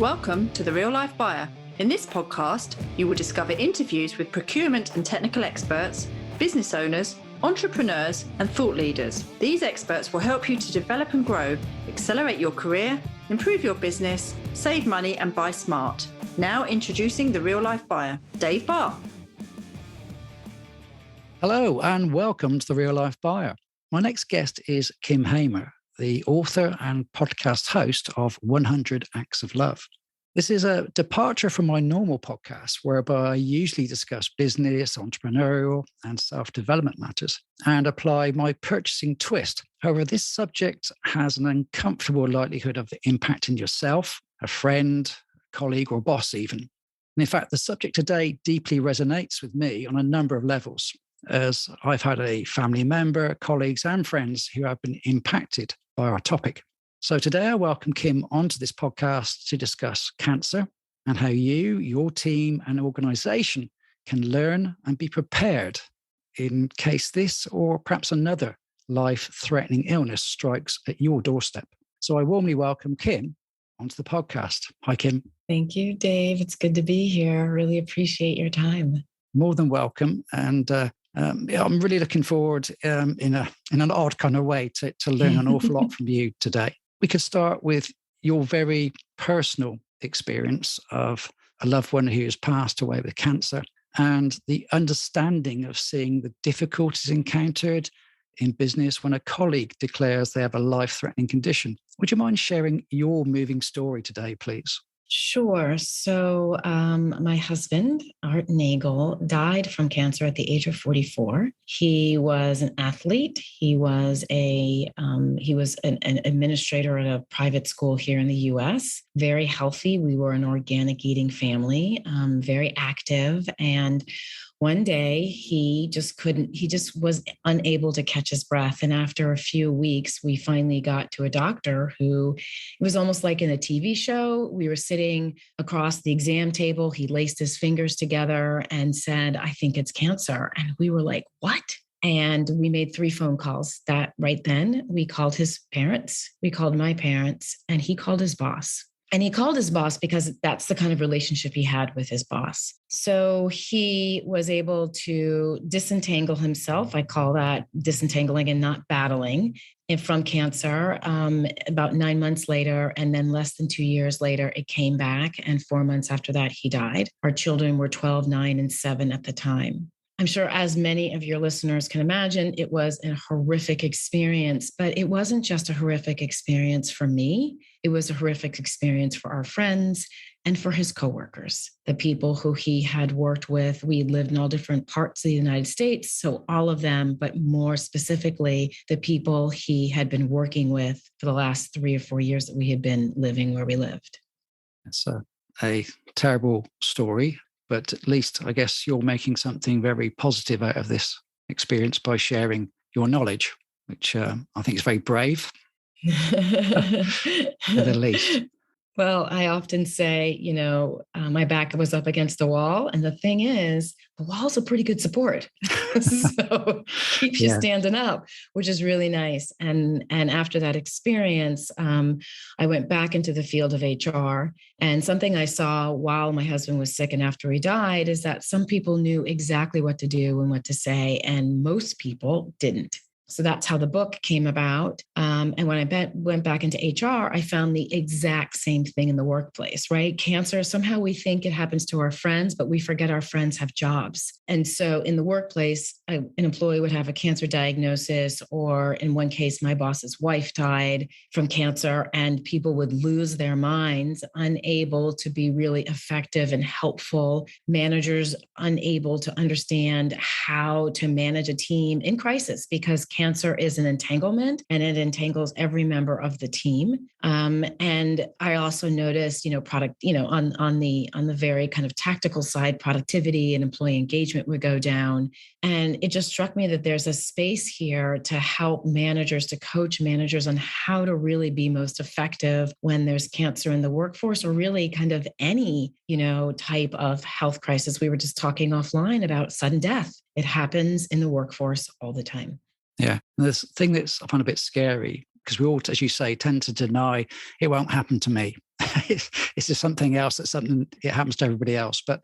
Welcome to The Real Life Buyer. In this podcast, you will discover interviews with procurement and technical experts, business owners, entrepreneurs, and thought leaders. These experts will help you to develop and grow, accelerate your career, improve your business, save money, and buy smart. Now introducing The Real Life Buyer, Dave Barr. Hello, and welcome to The Real Life Buyer. My next guest is Kim Hamer, the author and podcast host of 100 Acts of Love. This is a departure from my normal podcast, whereby I usually discuss business, entrepreneurial, and self-development matters and apply my purchasing twist. However, this subject has an uncomfortable likelihood of impacting yourself, a friend, a colleague, or boss even. And in fact, the subject today deeply resonates with me on a number of levels, as I've had a family member, colleagues, and friends who have been impacted by our topic. So today I welcome Kim onto this podcast to discuss cancer and how you, your team, and organization can learn and be prepared in case this or perhaps another life-threatening illness strikes at your doorstep. So I warmly welcome Kim onto the podcast. Hi, Kim. Thank you, Dave. It's good to be here. Really appreciate your time. More than welcome. And I'm really looking forward in an odd kind of way to learn an awful lot from you today. We could start with your very personal experience of a loved one who has passed away with cancer and the understanding of seeing the difficulties encountered in business when a colleague declares they have a life-threatening condition. Would you mind sharing your moving story today, please? Sure. So my husband, Art Nagel, died from cancer at the age of 44. He was an athlete. He was an administrator at a private school here in the U.S. Very healthy. We were an organic eating family, very active. And one day he just was unable to catch his breath. And after a few weeks, we finally got to a doctor who, it was almost like in a TV show. We were sitting across the exam table. He laced his fingers together and said, "I think it's cancer." And we were like, "What?" And we made 3 phone calls that right then. We called his parents, we called my parents, and he called his boss. And he called his boss because that's the kind of relationship he had with his boss. So he was able to disentangle himself. I call that disentangling and not battling from cancer about 9 months later. And then less than 2 years later, it came back. And 4 months after that, he died. Our children were 12, 9, and 7 at the time. I'm sure as many of your listeners can imagine, it was a horrific experience, but it wasn't just a horrific experience for me. It was a horrific experience for our friends and for his coworkers, the people who he had worked with. We lived in all different parts of the United States, so all of them, but more specifically, the people he had been working with for the last 3 or 4 years that we had been living where we lived. It's a terrible story. But at least I guess you're making something very positive out of this experience by sharing your knowledge, which I think is very brave, at the least. Well, I often say, my back was up against the wall. And the thing is, the wall's a pretty good support. So keeps you standing up, which is really nice. And after that experience, I went back into the field of HR. And something I saw while my husband was sick and after he died is that some people knew exactly what to do and what to say, and most people didn't. So that's how the book came about. And when I went back into HR, I found the exact same thing in the workplace, right? Cancer, somehow we think it happens to our friends, but we forget our friends have jobs. And so in the workplace, an employee would have a cancer diagnosis, or in one case, my boss's wife died from cancer, and people would lose their minds, unable to be really effective and helpful. Managers unable to understand how to manage a team in crisis, because cancer is an entanglement and it entangles every member of the team. And I also noticed, on the very kind of tactical side, productivity and employee engagement would go down. And it just struck me that there's a space here to help managers, to coach managers on how to really be most effective when there's cancer in the workforce, or really kind of any, type of health crisis. We were just talking offline about sudden death. It happens in the workforce all the time. Yeah. And this thing that's I find a bit scary, because we all, as you say, tend to deny it won't happen to me. it's just something else. It happens to everybody else. But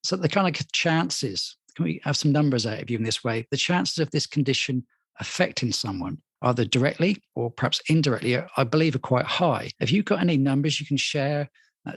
so the kind of chances, can we have some numbers out of you in this way? The chances of this condition affecting someone, either directly or perhaps indirectly, I believe are quite high. Have you got any numbers you can share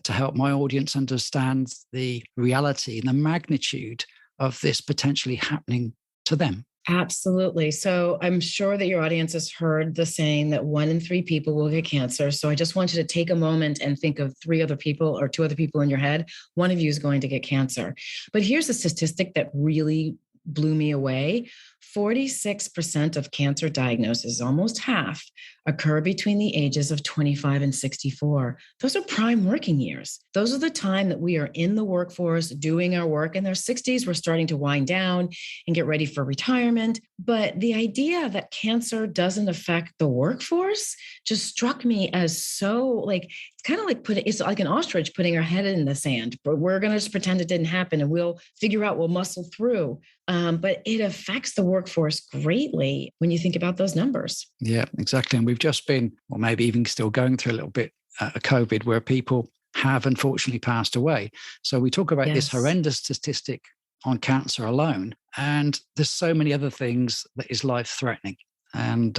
to help my audience understand the reality and the magnitude of this potentially happening to them? Absolutely. So I'm sure that your audience has heard the saying that 1 in 3 people will get cancer. So I just want you to take a moment and think of 3 other people or 2 other people in your head. One of you is going to get cancer. But here's a statistic that really blew me away. 46% of cancer diagnoses, almost half, occur between the ages of 25 and 64. Those are prime working years. Those are the time that we are in the workforce doing our work. In their 60s, we're starting to wind down and get ready for retirement. But the idea that cancer doesn't affect the workforce just struck me as so like, it's kind of like it's like an ostrich putting her head in the sand, but we're going to just pretend it didn't happen and we'll figure out, we'll muscle through. But it affects the workforce greatly when you think about those numbers. Yeah, exactly. And we've just been, or maybe even still going through a little bit of COVID where people have unfortunately passed away. So we talk about this horrendous statistic on cancer alone, and there's so many other things that is life-threatening. And,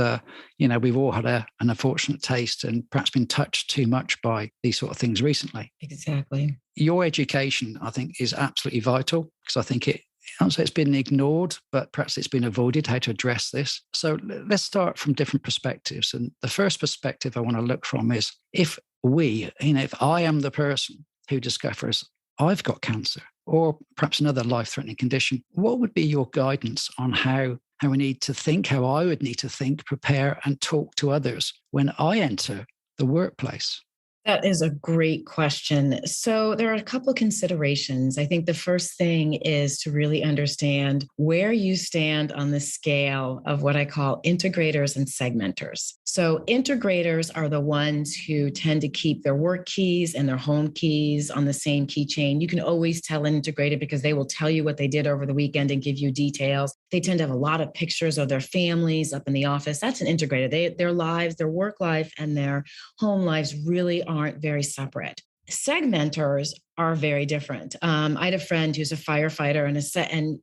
we've all had an unfortunate taste and perhaps been touched too much by these sort of things recently. Exactly. Your education, I think, is absolutely vital because I think I don't say it's been ignored, but perhaps it's been avoided how to address this. So let's start from different perspectives. And the first perspective I want to look from is if I am the person who discovers I've got cancer or perhaps another life-threatening condition, what would be your guidance on how we need to think, how I would need to think, prepare, and talk to others when I enter the workplace? That is a great question. So there are a couple of considerations. I think the first thing is to really understand where you stand on the scale of what I call integrators and segmenters. So integrators are the ones who tend to keep their work keys and their home keys on the same keychain. You can always tell an integrator because they will tell you what they did over the weekend and give you details. They tend to have a lot of pictures of their families up in the office. That's an integrator. Their lives, their work life and their home lives really aren't very separate. Segmenters are very different. I had a friend who's a firefighter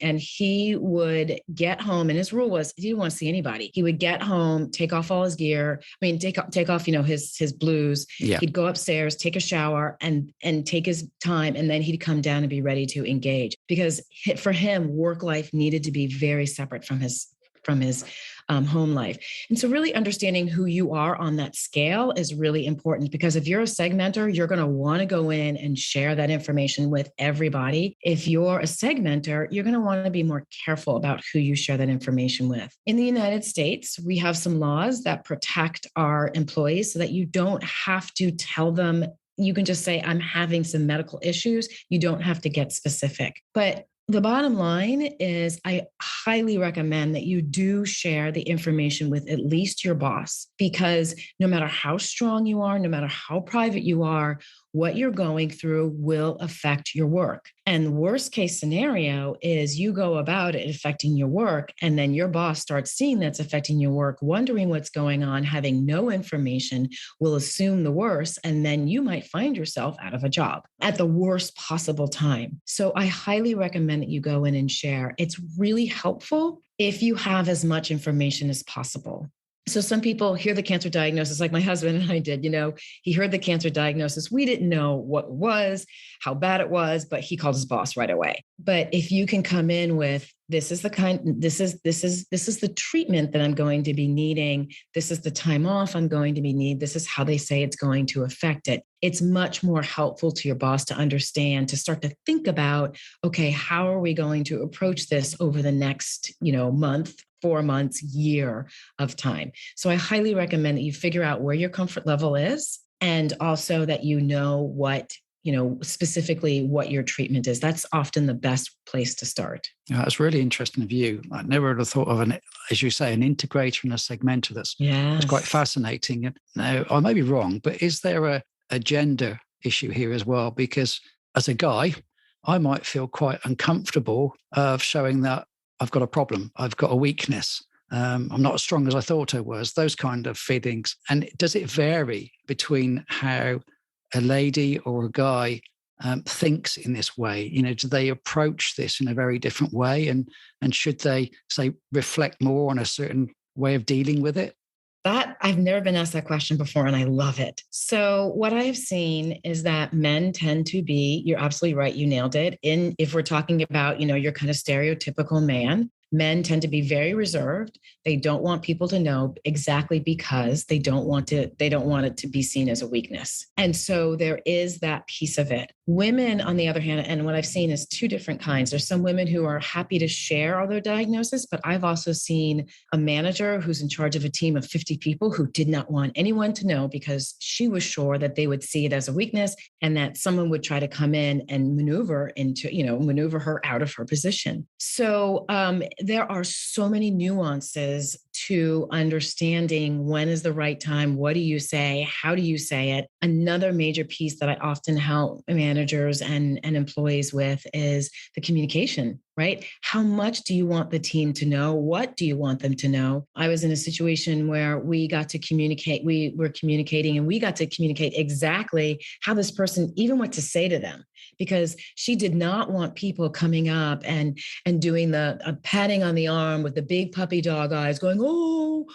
and he would get home, and his rule was he didn't want to see anybody. He would get home, take off all his gear. Take off, his blues. Yeah. He'd go upstairs, take a shower, and take his time, and then he'd come down and be ready to engage. Because for him, work life needed to be very separate from his home life. And so really understanding who you are on that scale is really important, because if you're a segmenter, you're going to want to go in and share that information with everybody. If you're a segmenter, you're going to want to be more careful about who you share that information with. In the United States, we have some laws that protect our employees so that you don't have to tell them. You can just say, I'm having some medical issues. You don't have to get specific. But the bottom line is I highly recommend that you do share the information with at least your boss, because no matter how strong you are, no matter how private you are, what you're going through will affect your work. And worst case scenario is you go about it affecting your work, and then your boss starts seeing that's affecting your work, wondering what's going on, having no information, will assume the worst, and then you might find yourself out of a job at the worst possible time. So I highly recommend that you go in and share. It's really helpful if you have as much information as possible. So some people hear the cancer diagnosis, like my husband and I did, he heard the cancer diagnosis. We didn't know what it was, how bad it was, but he called his boss right away. But if you can come in with, this is the treatment that I'm going to be needing. This is the time off I'm going to be needing. This is how they say it's going to affect it. It's much more helpful to your boss to understand, to start to think about, okay, how are we going to approach this over the next, month, 4 months, year of time. So I highly recommend that you figure out where your comfort level is, and also that what, specifically what your treatment is. That's often the best place to start. Yeah, that's really interesting of you. I never would have thought of as you say, an integrator and a segmenter. That's quite fascinating. Now, I may be wrong, but is there a gender issue here as well? Because as a guy, I might feel quite uncomfortable of showing that I've got a problem, I've got a weakness, I'm not as strong as I thought I was, those kind of feelings. And does it vary between how a lady or a guy thinks in this way? Do they approach this in a very different way? And should they, say, reflect more on a certain way of dealing with it? That I've never been asked that question before, and I love it. So what I have seen is that men tend to be, you're absolutely right, you nailed it. If we're talking about, your kind of stereotypical man, men tend to be very reserved. They don't want people to know, exactly because they don't want it to be seen as a weakness. And so there is that piece of it. Women, on the other hand, and what I've seen is two different kinds. There's some women who are happy to share all their diagnosis, but I've also seen a manager who's in charge of a team of 50 people who did not want anyone to know because she was sure that they would see it as a weakness and that someone would try to come in and maneuver her out of her position. So there are so many nuances to understanding when is the right time, what do you say, how do you say it. Another major piece that I often help managers and employees with is the communication, right? How much do you want the team to know? What do you want them to know? I was in a situation where we got to communicate, we were communicating and we got to communicate exactly how this person, even what to say to them, because she did not want people coming up and doing the patting on the arm with the big puppy dog eyes going, oh,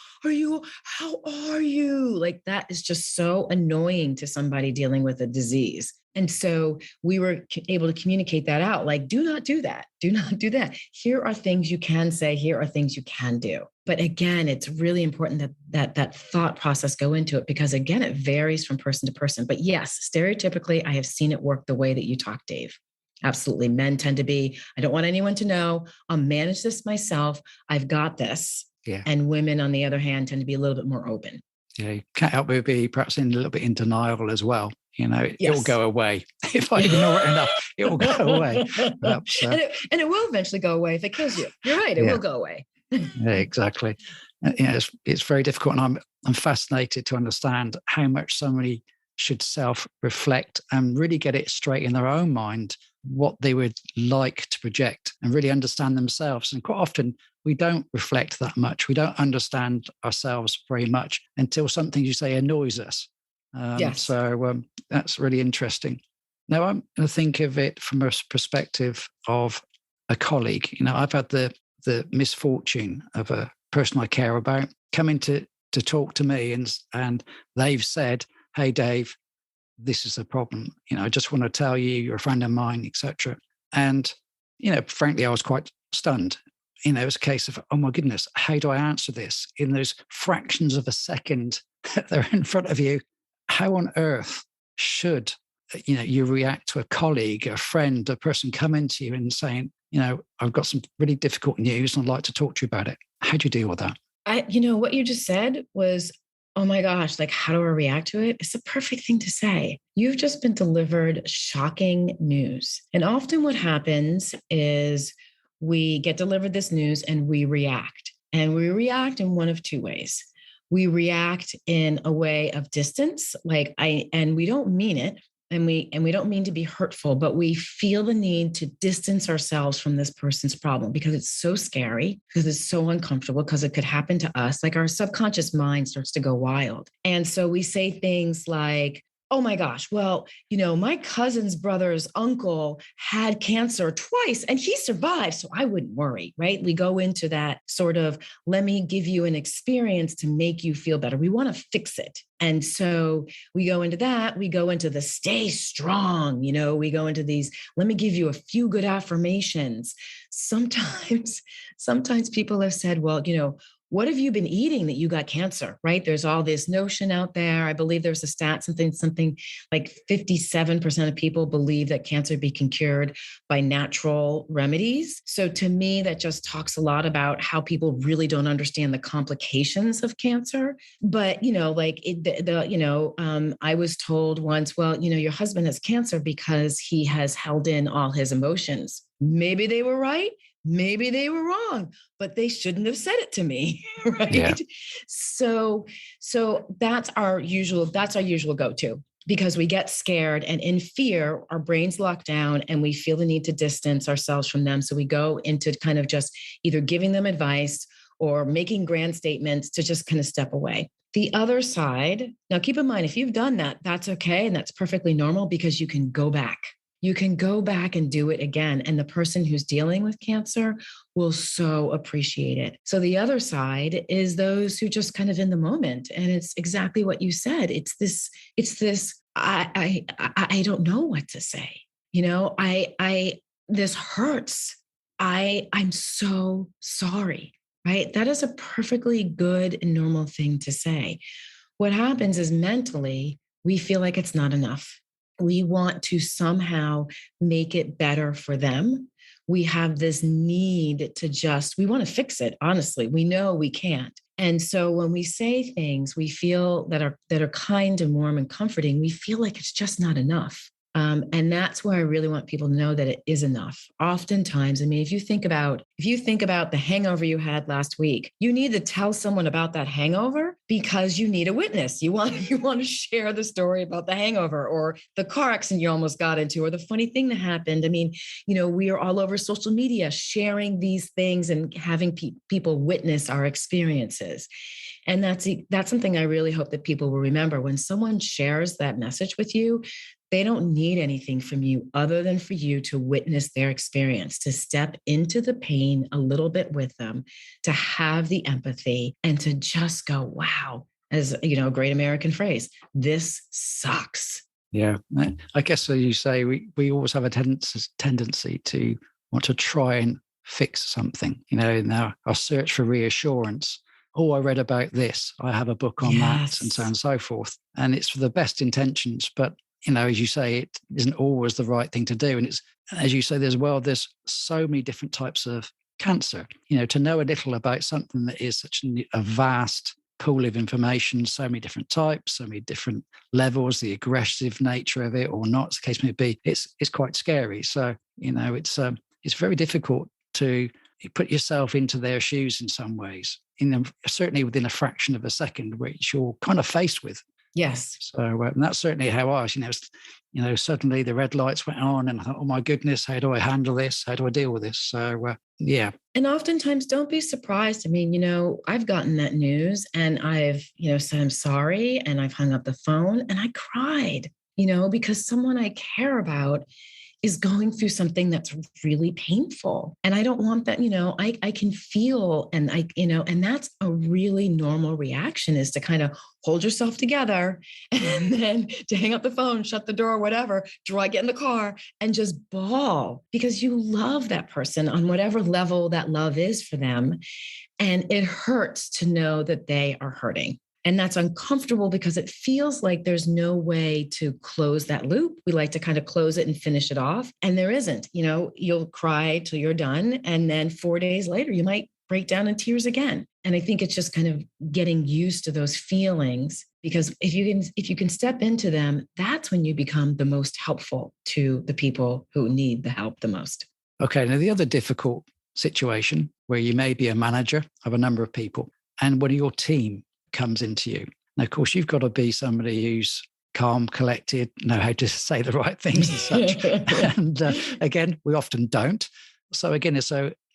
how are you? Like that is just so annoying to somebody dealing with a disease. And so we were able to communicate that out. Like, do not do that. Do not do that. Here are things you can say. Here are things you can do. But again, it's really important that thought process go into it because again, it varies from person to person. But yes, stereotypically, I have seen it work the way that you talk, Dave. Absolutely. Men tend to be, I don't want anyone to know. I'll manage this myself. I've got this. Yeah. And women, on the other hand, tend to be a little bit more open. Yeah, you can't help but be perhaps in a little bit in denial as well. It will go away. If I ignore it enough, it will go away. Perhaps, and it will eventually go away if it kills you. You're right. It will go away. Yeah, exactly. It's very difficult. And I'm fascinated to understand how much somebody should self-reflect and really get it straight in their own mind, what they would like to project and really understand themselves. And quite often we don't reflect that much. We don't understand ourselves very much until something you say annoys us. So that's really interesting. Now I'm going to think of it from a perspective of a colleague. I've had the misfortune of a person I care about coming to talk to me and they've said, hey, Dave, this is a problem. I just want to tell you, you're a friend of mine, etc. And, frankly, I was quite stunned. It was a case of, oh my goodness, how do I answer this? In those fractions of a second that they're in front of you, how on earth should, you react to a colleague, a friend, a person coming to you and saying, I've got some really difficult news and I'd like to talk to you about it. How do you deal with that? What you just said was, oh my gosh, like, how do I react to it? It's the perfect thing to say. You've just been delivered shocking news. And often what happens is we get delivered this news and we react. And we react in one of two ways. We react in a way of distance, and we don't mean it. And we don't mean to be hurtful, but we feel the need to distance ourselves from this person's problem because it's so scary, because it's so uncomfortable, because it could happen to us. Like our subconscious mind starts to go wild. And so we say things like, oh my gosh, well, my cousin's brother's uncle had cancer twice and he survived, so I wouldn't worry, right? We go into that sort of, let me give you an experience to make you feel better. We want to fix it. And so we go into that, we go into the stay strong, we go into these, let me give you a few good affirmations. Sometimes people have said, well, what have you been eating that you got cancer, right? There's all this notion out there. I believe there's a stat, something like 57% of people believe that cancer can be cured by natural remedies. So to me, that just talks a lot about how people really don't understand the complications of cancer. But, I was told once, well, your husband has cancer because he has held in all his emotions. Maybe they were right. Maybe they were wrong, but they shouldn't have said it to me, right? Yeah. So that's our usual go-to, because we get scared, and in fear, our brains lock down and we feel the need to distance ourselves from them. So we go into kind of just either giving them advice or making grand statements to just kind of step away. The other side, now keep in mind, if you've done that, that's okay. And that's perfectly normal because you can go back. You can go back and do it again. And the person who's dealing with cancer will so appreciate it. So the other side is those who just kind of in the moment. And it's exactly what you said. It's this, I don't know what to say. This hurts. I'm so sorry, right? That is a perfectly good and normal thing to say. What happens is mentally, we feel like it's not enough. We want to somehow make it better for them. We have this need to we want to fix it. Honestly, we know we can't. And so when we say things we feel that are kind and warm and comforting, we feel like it's just not enough. And that's where I really want people to know that it is enough. Oftentimes, I mean, if you think about the hangover you had last week, you need to tell someone about that hangover because you need a witness. You want to share the story about the hangover or the car accident you almost got into or the funny thing that happened. I mean, we are all over social media sharing these things and having people witness our experiences. And that's something I really hope that people will remember. When someone shares that message with you, they don't need anything from you other than for you to witness their experience, to step into the pain a little bit with them, to have the empathy and to just go, wow, as a great American phrase, this sucks. Yeah, I guess as you say, we always have a tendency to want to try and fix something, in our search for reassurance. Oh, I read about this. I have a book on that, and so on and so forth. And it's for the best intentions, but as you say, it isn't always the right thing to do. And it's, as you say, there's so many different types of cancer. To know a little about something that is such a vast pool of information, so many different types, so many different levels, the aggressive nature of it or not, as the case may be, it's quite scary. So, it's very difficult to put yourself into their shoes in some ways, certainly within a fraction of a second, which you're kind of faced with. Yes. So and that's certainly how I was, suddenly the red lights went on and I thought, oh my goodness, how do I handle this? How do I deal with this? So, yeah. And oftentimes don't be surprised. I mean, I've gotten that news and I've, said, I'm sorry. And I've hung up the phone and I cried, because someone I care about is going through something that's really painful. And I don't want that, I can feel and and that's a really normal reaction, is to kind of hold yourself together and then to hang up the phone, shut the door, whatever, get in the car and just bawl because you love that person on whatever level that love is for them. And it hurts to know that they are hurting. And that's uncomfortable because it feels like there's no way to close that loop. We like to kind of close it and finish it off. And there isn't. You'll cry till you're done. And then 4 days later, you might break down in tears again. And I think it's just kind of getting used to those feelings, because if you can step into them, that's when you become the most helpful to the people who need the help the most. Okay. Now, the other difficult situation where you may be a manager of a number of people and one of your team comes into you. Now, of course, you've got to be somebody who's calm, collected, know how to say the right things and such. And again, we often don't. So again,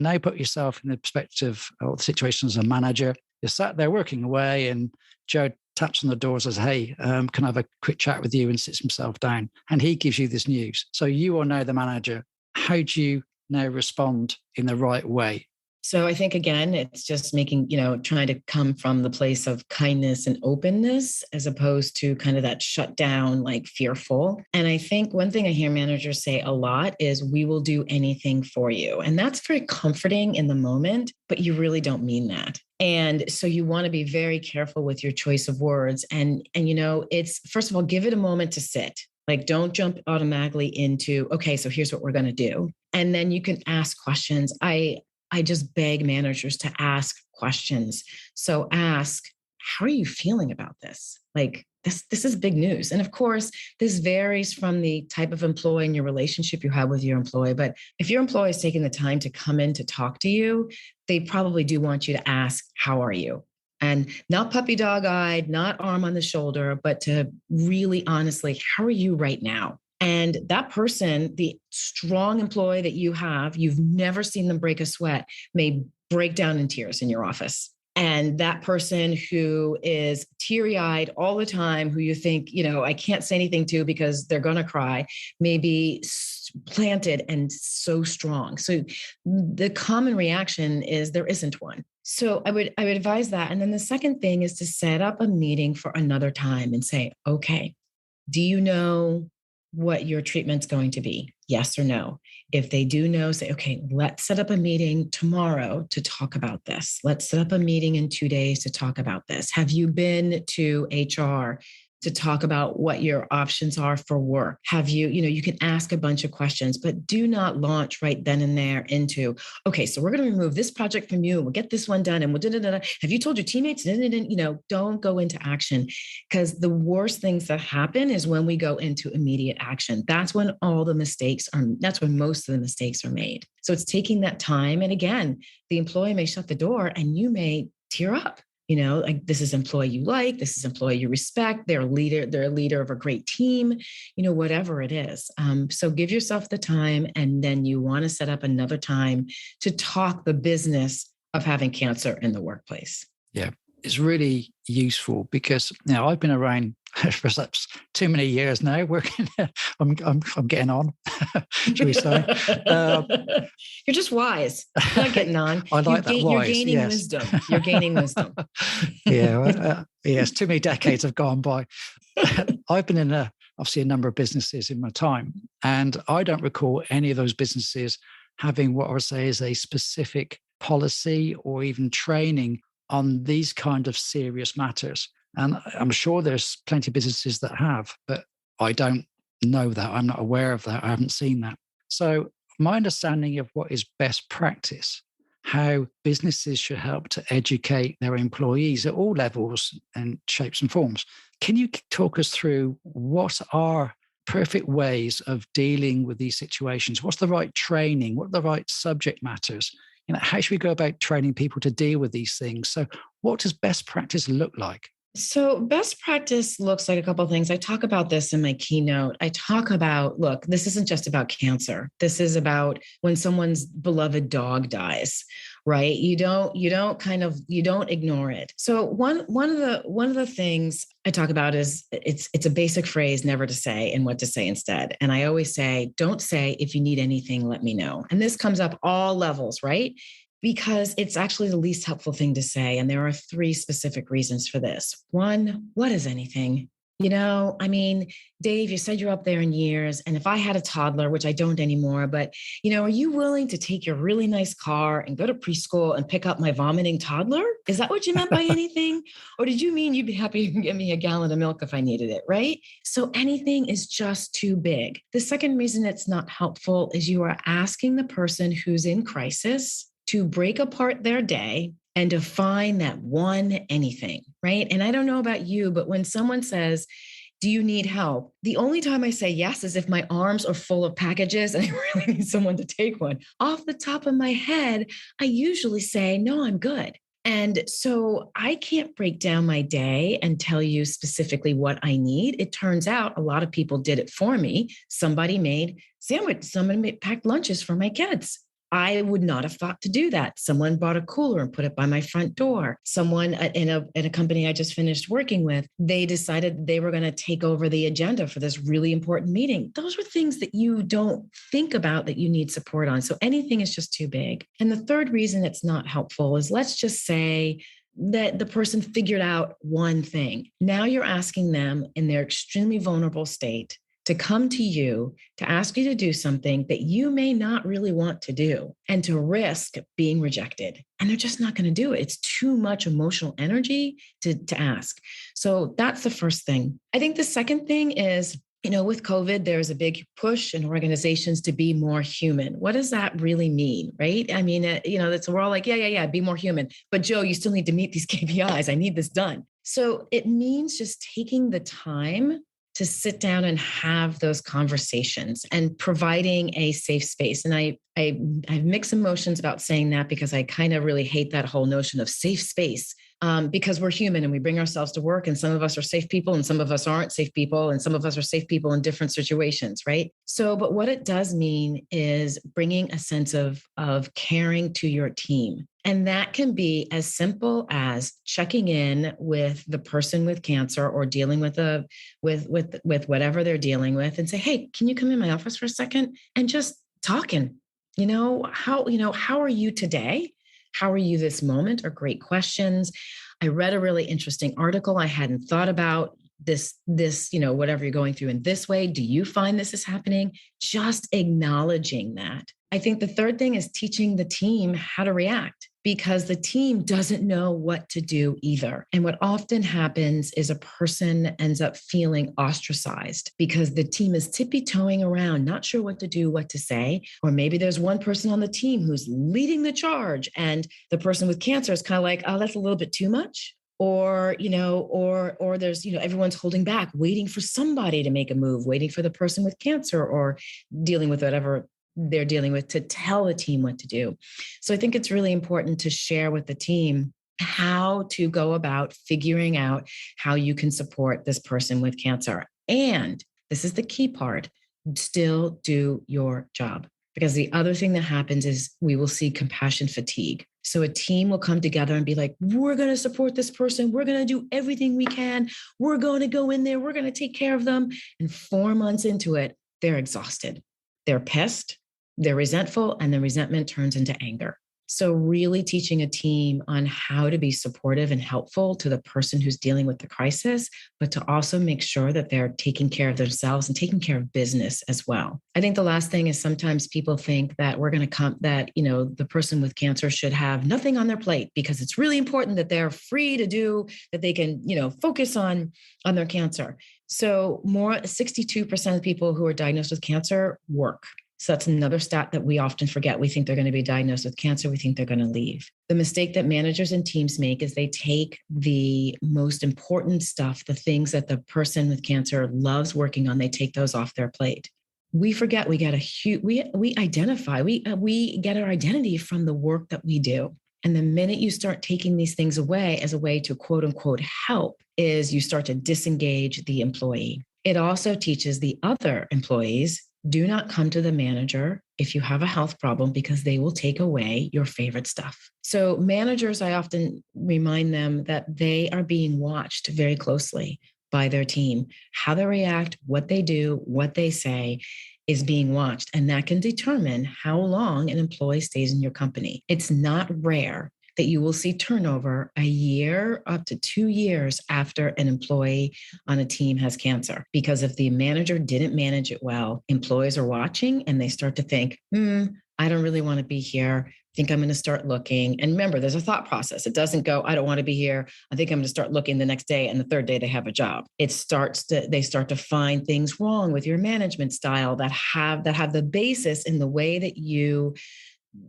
now put yourself in the perspective of the situation as a manager. You're sat there working away and Joe taps on the door and says, hey, can I have a quick chat with you, and sits himself down. And he gives you this news. So you are now the manager. How do you now respond in the right way? So I think, again, it's just making, trying to come from the place of kindness and openness as opposed to kind of that shut down, like fearful. And I think one thing I hear managers say a lot is, we will do anything for you. And that's very comforting in the moment, but you really don't mean that. And so you want to be very careful with your choice of words. And it's, first of all, give it a moment to sit. Like, don't jump automatically into, okay, so here's what we're going to do. And then you can ask questions. I just beg managers to ask questions. So ask, how are you feeling about this? Like, this is big news. And of course, this varies from the type of employee and your relationship you have with your employee. But if your employee is taking the time to come in to talk to you, they probably do want you to ask, how are you? And not puppy dog eyed, not arm on the shoulder, but to really honestly, how are you right now? And that person, the strong employee that you have, you've never seen them break a sweat, may break down in tears in your office. And that person who is teary-eyed all the time, who you think, I can't say anything to because they're going to cry, may be planted and so strong. So the common reaction is there isn't one. So I would advise that. And then the second thing is to set up a meeting for another time and say, okay, do you know what your treatment's going to be? Yes or no? If they do know, say, okay, let's set up a meeting tomorrow to talk about this. Let's set up a meeting in 2 days to talk about this. Have you been to HR to talk about what your options are for work? Have you, you can ask a bunch of questions, but do not launch right then and there into, okay, so we're going to remove this project from you and we'll get this one done and we'll da-da-da-da. Have you told your teammates? Don't go into action, because the worst things that happen is when we go into immediate action. That's when that's when most of the mistakes are made. So it's taking that time. And again, the employee may shut the door and you may tear up. Like, this is employee you like, this is employee you respect, they're a leader of a great team, whatever it is. So give yourself the time, and then you want to set up another time to talk the business of having cancer in the workplace. Yeah, it's really useful because now I've been around for perhaps too many years now working. I'm getting on, should we say? You're just wise. You're not getting on. I like that. You're gaining wisdom. You're gaining wisdom. Yes. Too many decades have gone by. I've been in obviously a number of businesses in my time, and I don't recall any of those businesses having what I would say is a specific policy or even training on these kind of serious matters. And I'm sure there's plenty of businesses that have, but I don't know that. I'm not aware of that. I haven't seen that. So my understanding of what is best practice, how businesses should help to educate their employees at all levels and shapes and forms. Can you talk us through what are perfect ways of dealing with these situations? What's the right training? What are the right subject matters? How should we go about training people to deal with these things? So what does best practice look like? So best practice looks like a couple of things. I talk about this in my keynote. I talk about, look, this isn't just about cancer. This is about when someone's beloved dog dies, right? You don't ignore it. So one of the things I talk about is it's a basic phrase, never to say and what to say instead. And I always say, don't say, if you need anything, let me know. And this comes up all levels, right? Because it's actually the least helpful thing to say. And there are 3 specific reasons for this. 1, what is anything? Dave, you said you're up there in years. And if I had a toddler, which I don't anymore, but, are you willing to take your really nice car and go to preschool and pick up my vomiting toddler? Is that what you meant by anything? Or did you mean you'd be happy you can get me a gallon of milk if I needed it, right? So anything is just too big. The second reason it's not helpful is you are asking the person who's in crisis to break apart their day and define that one anything, right? And I don't know about you, but when someone says, do you need help? The only time I say yes is if my arms are full of packages and I really need someone to take one. Off the top of my head, I usually say, no, I'm good. And so I can't break down my day and tell you specifically what I need. It turns out a lot of people did it for me. Somebody made packed lunches for my kids. I would not have thought to do that. Someone bought a cooler and put it by my front door. Someone in a company I just finished working with, they decided they were going to take over the agenda for this really important meeting. Those were things that you don't think about that you need support on. So anything is just too big. And the third reason it's not helpful is, let's just say that the person figured out one thing. Now you're asking them in their extremely vulnerable state to come to you, to ask you to do something that you may not really want to do, and to risk being rejected. And they're just not going to do it. It's too much emotional energy to ask. So that's the first thing. I think the second thing is, with COVID, there's a big push in organizations to be more human. What does that really mean, right? We're all like, yeah, be more human. But Joe, you still need to meet these KPIs. I need this done. So it means just taking the time to sit down and have those conversations and providing a safe space. And I have mixed emotions about saying that, because I kind of really hate that whole notion of safe space. because we're human and we bring ourselves to work, and some of us are safe people and some of us aren't safe people, and some of us are safe people in different situations, right? So, but what it does mean is bringing a sense of caring to your team. And that can be as simple as checking in with the person with cancer or dealing with with whatever they're dealing with, and say, hey, can you come in my office for a second and just talking? How are you today? How are you this moment? Are great questions. I read a really interesting article. I hadn't thought about this, whatever you're going through in this way. Do you find this is happening? Just acknowledging that. I think the third thing is teaching the team how to react, because the team doesn't know what to do either. And what often happens is a person ends up feeling ostracized because the team is tippy-toeing around, not sure what to do, what to say. Or maybe there's one person on the team who's leading the charge, and the person with cancer is kind of like, oh, that's a little bit too much. Or there's, everyone's holding back, waiting for somebody to make a move, waiting for the person with cancer or dealing with whatever they're dealing with to tell the team what to do. So I think it's really important to share with the team how to go about figuring out how you can support this person with cancer. And this is the key part, still do your job. Because the other thing that happens is we will see compassion fatigue. So a team will come together and be like, we're going to support this person. We're going to do everything we can. We're going to go in there. We're going to take care of them. And 4 months into it, they're exhausted. They're pissed. They're resentful, and the resentment turns into anger. So really teaching a team on how to be supportive and helpful to the person who's dealing with the crisis, but to also make sure that they're taking care of themselves and taking care of business as well. I think the last thing is sometimes people think that we're going to the person with cancer should have nothing on their plate because it's really important that they're free to do, that they can, focus on their cancer. So 62% of people who are diagnosed with cancer work. So that's another stat that we often forget. We think they're going to be diagnosed with cancer. We think they're going to leave. The mistake that managers and teams make is they take the most important stuff, the things that the person with cancer loves working on, they take those off their plate. We forget we get we identify, we get our identity from the work that we do. And the minute you start taking these things away as a way to quote unquote help is you start to disengage the employee. It also teaches the other employees, do not come to the manager if you have a health problem because they will take away your favorite stuff. So managers, I often remind them that they are being watched very closely by their team. How they react, what they do, what they say is being watched. And that can determine how long an employee stays in your company. It's not rare that you will see turnover a year up to 2 years after an employee on a team has cancer. Because if the manager didn't manage it well, employees are watching and they start to think, I don't really want to be here. I think I'm going to start looking. And remember, there's a thought process. It doesn't go, I don't want to be here. I think I'm going to start looking the next day. And the third day they have a job. They start to find things wrong with your management style that have the basis in the way that you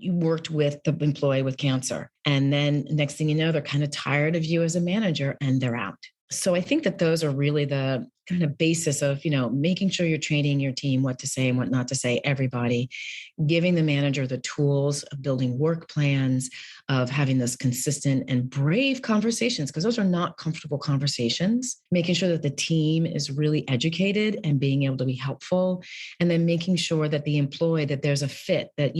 worked with the employee with cancer. And then next thing you know, they're kind of tired of you as a manager and they're out. So I think that those are really the kind of basis of, making sure you're training your team what to say and what not to say, everybody, giving the manager the tools of building work plans, of having this consistent and brave conversations, because those are not comfortable conversations, making sure that the team is really educated and being able to be helpful, and then making sure that the employee, that there's a fit, that,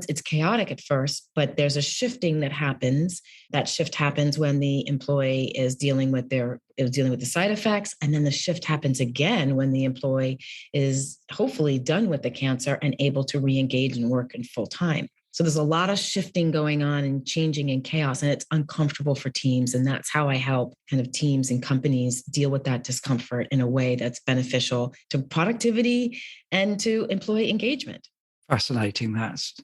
it's chaotic at first, but there's a shifting that happens. That shift happens when the employee is dealing with the side effects. And then the shift happens again when the employee is hopefully done with the cancer and able to re-engage and work in full time. So there's a lot of shifting going on and changing and chaos, and it's uncomfortable for teams. And that's how I help kind of teams and companies deal with that discomfort in a way that's beneficial to productivity and to employee engagement. Fascinating. It's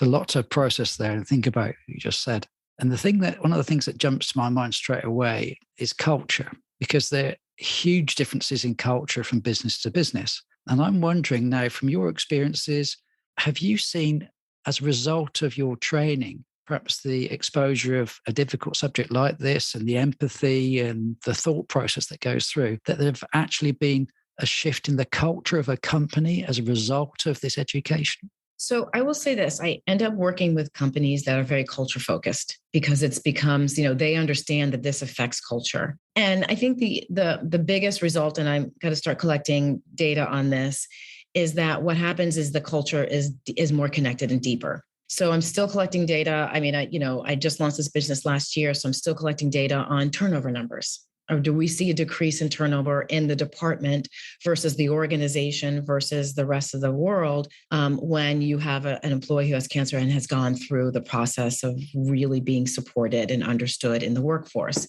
a lot to process there and think about, you just said. And one of the things that jumps to my mind straight away is culture, because there are huge differences in culture from business to business. And I'm wondering now, from your experiences, have you seen, as a result of your training, perhaps the exposure of a difficult subject like this and the empathy and the thought process that goes through, that there have actually been a shift in the culture of a company as a result of this education? So I will say this, I end up working with companies that are very culture focused because it's becomes, they understand that this affects culture. And I think the biggest result, and I'm going to start collecting data on this, is that what happens is the culture is more connected and deeper. So I'm still collecting data. I mean, I just launched this business last year, so I'm still collecting data on turnover numbers. Or do we see a decrease in turnover in the department versus the organization versus the rest of the world when you have an employee who has cancer and has gone through the process of really being supported and understood in the workforce?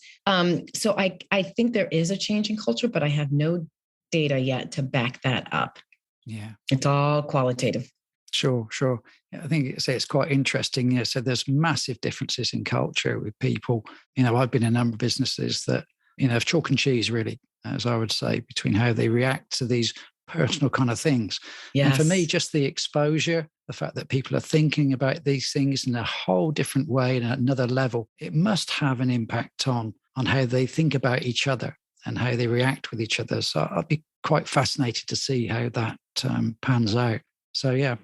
So I think there is a change in culture, but I have no data yet to back that up. Yeah. It's all qualitative. Sure. I think it's quite interesting. So there's massive differences in culture with people. I've been in a number of businesses that, of chalk and cheese, really, as I would say, between how they react to these personal kind of things. Yes. And for me, just the exposure, the fact that people are thinking about these things in a whole different way and at another level, it must have an impact on how they think about each other and how they react with each other. So I'd be quite fascinated to see how that pans out. So yeah.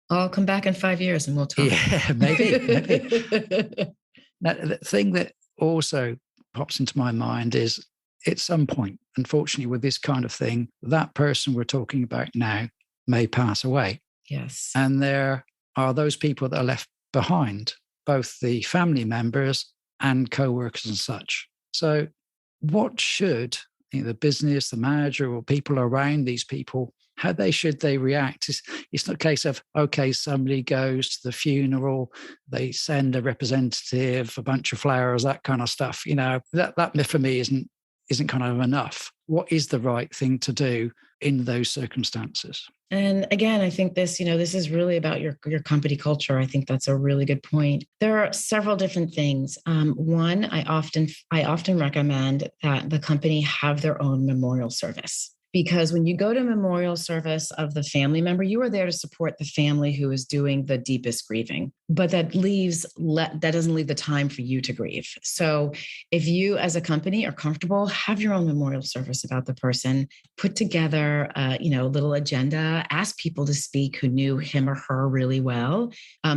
I'll come back in 5 years and we'll talk. Yeah, maybe. Now, the thing that also pops into my mind is at some point, unfortunately, with this kind of thing, that person we're talking about now may pass away. Yes. And there are those people that are left behind, both the family members and co-workers and such. So what should the business, the manager, or people around these people, how should they react? It's not a case of, okay, somebody goes to the funeral, they send a representative, a bunch of flowers, that kind of stuff. That for me isn't kind of enough. What is the right thing to do in those circumstances? And again, I think this is really about your company culture. I think that's a really good point. There are several different things. One, I often recommend that the company have their own memorial service. Because when you go to memorial service of the family member, you are there to support the family who is doing the deepest grieving. But that doesn't leave the time for you to grieve. So if you as a company are comfortable, have your own memorial service about the person, put together a little agenda, ask people to speak who knew him or her really well,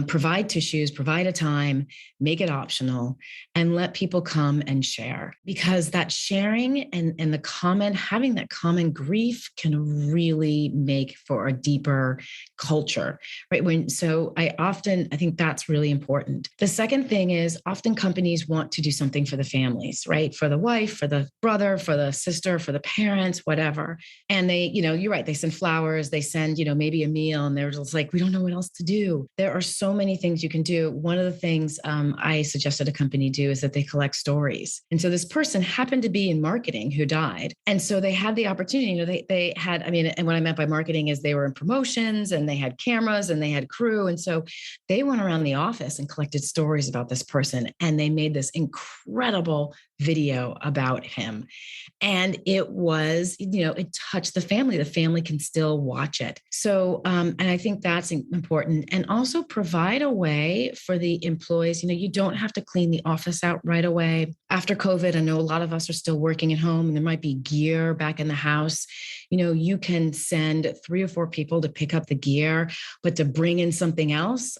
provide tissues, provide a time, make it optional, and let people come and share. Because that sharing and having that common grief can really make for a deeper culture, right? I think that's really important. The second thing is often companies want to do something for the families, right? For the wife, for the brother, for the sister, for the parents, whatever. And they, you're right. They send flowers, they send, maybe a meal, and they're just like, we don't know what else to do. There are so many things you can do. One of the things I suggested a company do is that they collect stories. And so this person happened to be in marketing who died. And so they had the opportunity, they had, and what I meant by marketing is they were in promotions and they had cameras and they had crew. And so they went around the office and collected stories about this person. And they made this incredible video about him. And it was, it touched the family. The family can still watch it. So, and I think that's important. And also provide a way for the employees, you don't have to clean the office out right away. After COVID, I know a lot of us are still working at home and there might be gear back in the house. You can send 3 or 4 people to pick up the gear, but to bring in something else,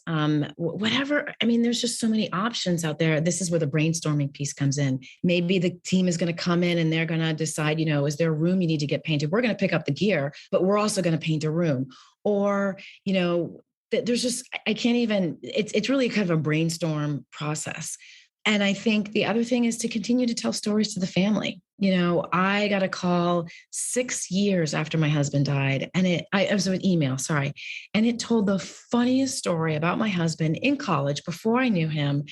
whatever. There's just so many options out there. This is where the brainstorming piece comes in. Maybe the team is going to come in and they're going to decide, is there a room you need to get painted? We're going to pick up the gear, but we're also going to paint a room. Or, there's just, I can't even, it's really kind of a brainstorm process. And I think the other thing is to continue to tell stories to the family. I got a call 6 years after my husband died, and it was an email, sorry. And it told the funniest story about my husband in college before I knew him.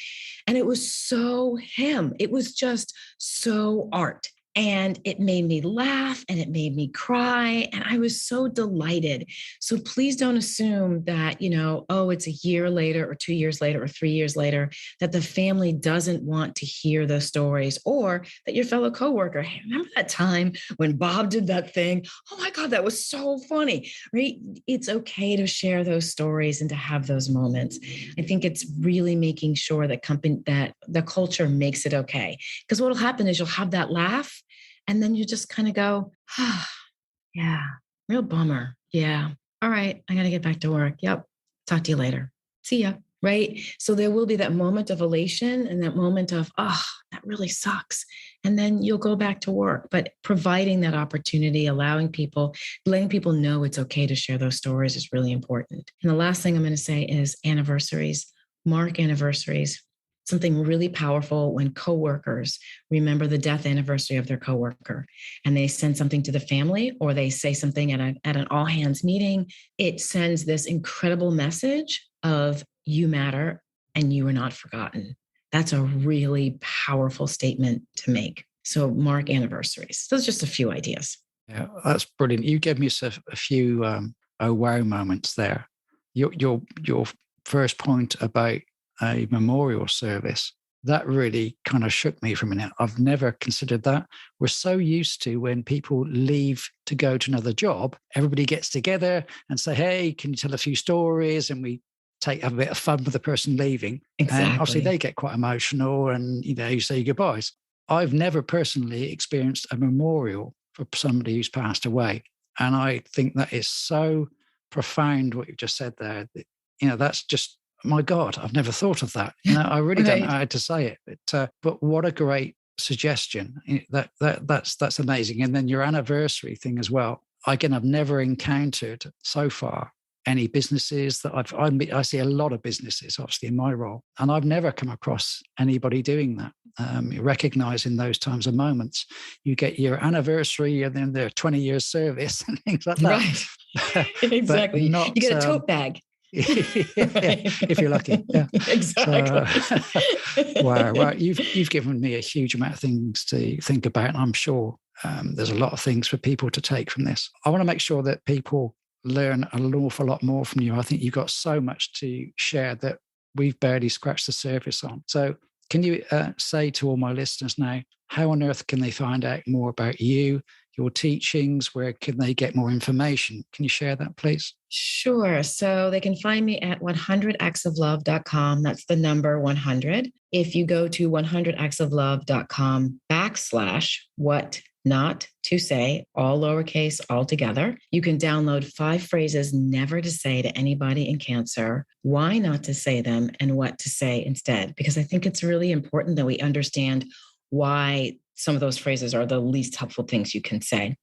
And it was so him. It was just so art. And it made me laugh and it made me cry. And I was so delighted. So please don't assume that, it's a year later or 2 years later or 3 years later that the family doesn't want to hear those stories, or that your fellow coworker, hey, remember that time when Bob did that thing? Oh my God, that was so funny, right? It's okay to share those stories and to have those moments. I think it's really making sure that the culture makes it okay. Because what will happen is you'll have that laugh, and then you just kind of go, yeah, real bummer. Yeah. All right. I got to get back to work. Yep. talk to you later. See ya. Right. So there will be that moment of elation and that moment of, oh, that really sucks. And then you'll go back to work. But providing that opportunity, letting people know it's okay to share those stories is really important. And the last thing I'm going to say is anniversaries. Mark anniversaries. Something really powerful when coworkers remember the death anniversary of their coworker and they send something to the family or they say something at an all hands meeting. It sends this incredible message of you matter and you are not forgotten. That's a really powerful statement to make. So mark anniversaries. Those are just a few ideas. Yeah, that's brilliant. You gave me a few oh wow moments there. Your first point about a memorial service, that really kind of shook me for a minute. I've never considered that. We're so used to when people leave to go to another job, everybody gets together and say, hey, can you tell a few stories? And we have a bit of fun with the person leaving. Exactly. And obviously they get quite emotional and, you say goodbyes. I've never personally experienced a memorial for somebody who's passed away. And I think that is so profound what you've just said there. That's just, my God, I've never thought of that. I really don't know how to say it. But what a great suggestion. That's amazing. And then your anniversary thing as well. Again, I've never encountered so far any businesses that I see a lot of businesses, obviously, in my role, and I've never come across anybody doing that. Recognizing those times and moments, you get your anniversary and then their 20 years service and things like that. Right. Exactly. You get a tote bag. If you're lucky. Yeah. Exactly. Wow. Well, you've given me a huge amount of things to think about. And I'm sure there's a lot of things for people to take from this. I want to make sure that people learn an awful lot more from you. I think you've got so much to share that we've barely scratched the surface on. So can you say to all my listeners now, how on earth can they find out more about you, your teachings? Where can they get more information? Can you share that, please? Sure. So they can find me at 100actsoflove.com. That's the number 100. If you go to 100actsoflove.com/what not to say, all lowercase, all together, you can download 5 phrases never to say to anybody in cancer, why not to say them, and what to say instead. Because I think it's really important that we understand why some of those phrases are the least helpful things you can say.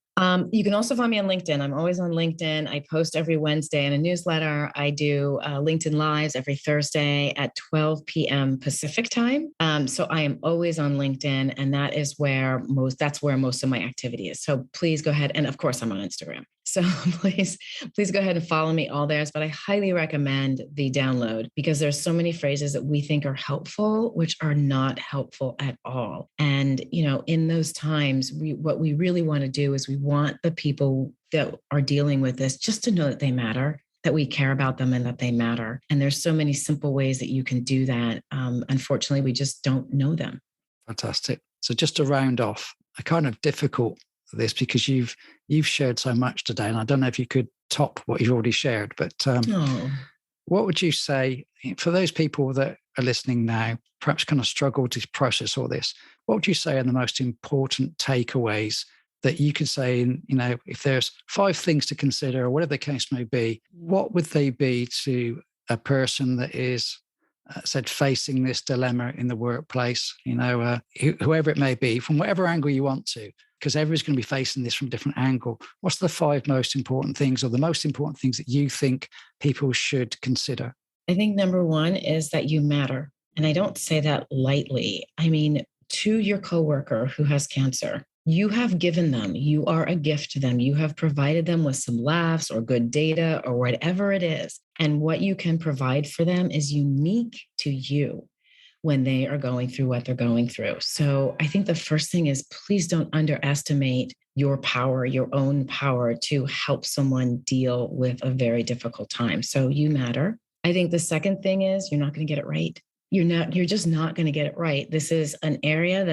You can also find me on LinkedIn. I'm always on LinkedIn. I post every Wednesday in a newsletter. I do LinkedIn Lives every Thursday at 12 p.m. Pacific time. So I am always on LinkedIn, and that's where most of my activity is. So please go ahead. And of course, I'm on Instagram. So please go ahead and follow me all there. But I highly recommend the download because there's so many phrases that we think are helpful, which are not helpful at all. And, in those times, what we really want to do is we want the people that are dealing with this just to know that they matter, that we care about them and that they matter. And there's so many simple ways that you can do that. Unfortunately, we just don't know them. Fantastic. So just to round off, a kind of difficult this because you've shared so much today, and I don't know if you could top what you've already shared, but what would you say for those people that are listening now, perhaps kind of struggle to process all this? What would you say are the most important takeaways that you could say, if there's 5 things to consider or whatever the case may be, what would they be to a person that is facing this dilemma in the workplace, whoever it may be, from whatever angle you want to, because everyone's going to be facing this from a different angle. What's the 5 most important things or the most important things that you think people should consider? I think number 1 is that you matter. And I don't say that lightly. I mean, to your coworker who has cancer, you have given them, you are a gift to them. You have provided them with some laughs or good data or whatever it is. And what you can provide for them is unique to you when they are going through what they're going through. So I think the first thing is please don't underestimate your power, your own power to help someone deal with a very difficult time. So you matter. I think the second thing is you're not going to get it right. You're just not going to get it right. This is an area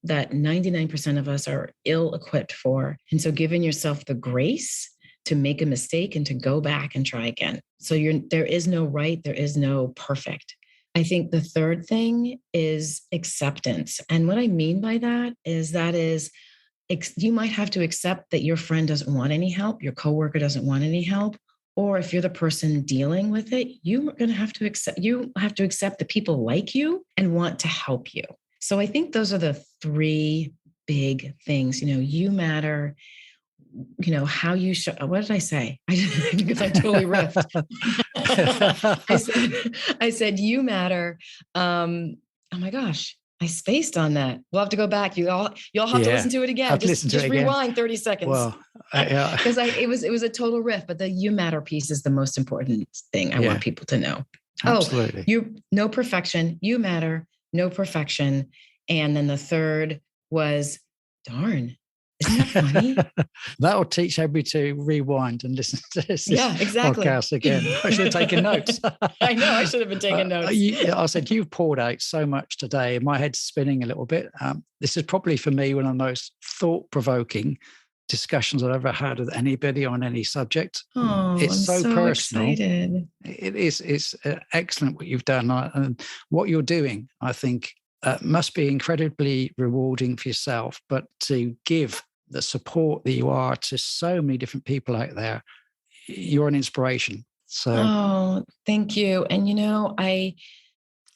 that 99% of us are ill-equipped for. And so giving yourself the grace to make a mistake and to go back and try again. So there is no right, there is no perfect. I think the third thing is acceptance. And what I mean by that is you might have to accept that your friend doesn't want any help, your coworker doesn't want any help, or if you're the person dealing with it, you're going to have to accept that people like you and want to help you. So I think those are the three big things. You matter. How you show. What did I say? Because I totally riffed. I said, you matter. Oh my gosh, I spaced on that. We'll have to go back. You'll have to listen to it again. Just rewind 30 seconds. Well, because it was a total riff, but the you matter piece is the most important thing I want people to know. Absolutely. No perfection. You matter. No perfection. And then the third was, darn. Isn't that funny? That'll teach everybody to rewind and listen to this podcast again. I should have taken notes. I know, I should have been taking notes. I said, you've poured out so much today. My head's spinning a little bit. This is probably for me one of the most thought-provoking discussions I've ever had with anybody on any subject. Oh, it's I'm so personal. Excited. It's excellent what you've done. And what you're doing, I think, must be incredibly rewarding for yourself, but to give the support that you are to so many different people out there, you're an inspiration. So, thank you. And I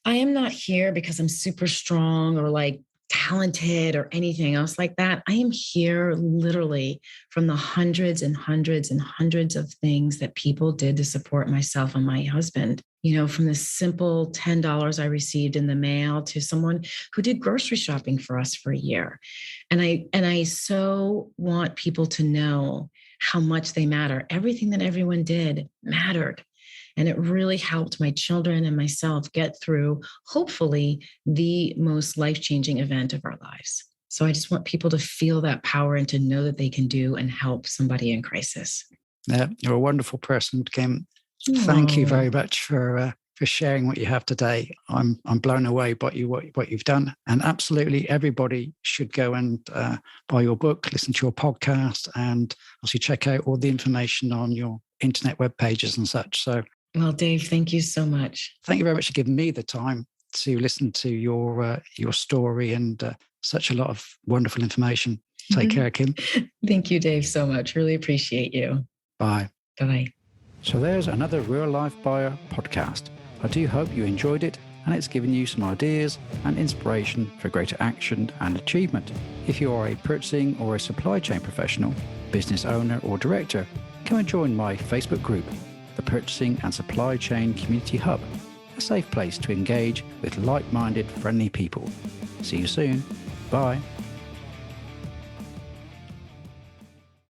am not here because I'm super strong or like talented or anything else like that. I am here literally from the hundreds and hundreds and hundreds of things that people did to support myself and my husband. From the simple $10 I received in the mail to someone who did grocery shopping for us for a year. And I so want people to know how much they matter. Everything that everyone did mattered. And it really helped my children and myself get through, hopefully, the most life-changing event of our lives. So I just want people to feel that power and to know that they can do and help somebody in crisis. Yeah, you're a wonderful person, Kim. Thank you very much for sharing what you have today. I'm blown away by what you've done. And absolutely everybody should go and buy your book, listen to your podcast, and also check out all the information on your internet web pages and such. So, well, Dave, thank you so much. Thank you very much for giving me the time to listen to your story and such a lot of wonderful information. Take care, Kim. Thank you, Dave, so much. Really appreciate you. Bye. Bye. So there's another Real Life Buyer podcast. I do hope you enjoyed it and it's given you some ideas and inspiration for greater action and achievement. If you are a purchasing or a supply chain professional, business owner or director, come and join my Facebook group, the Purchasing and Supply Chain Community Hub, a safe place to engage with like-minded, friendly people. See you soon. Bye.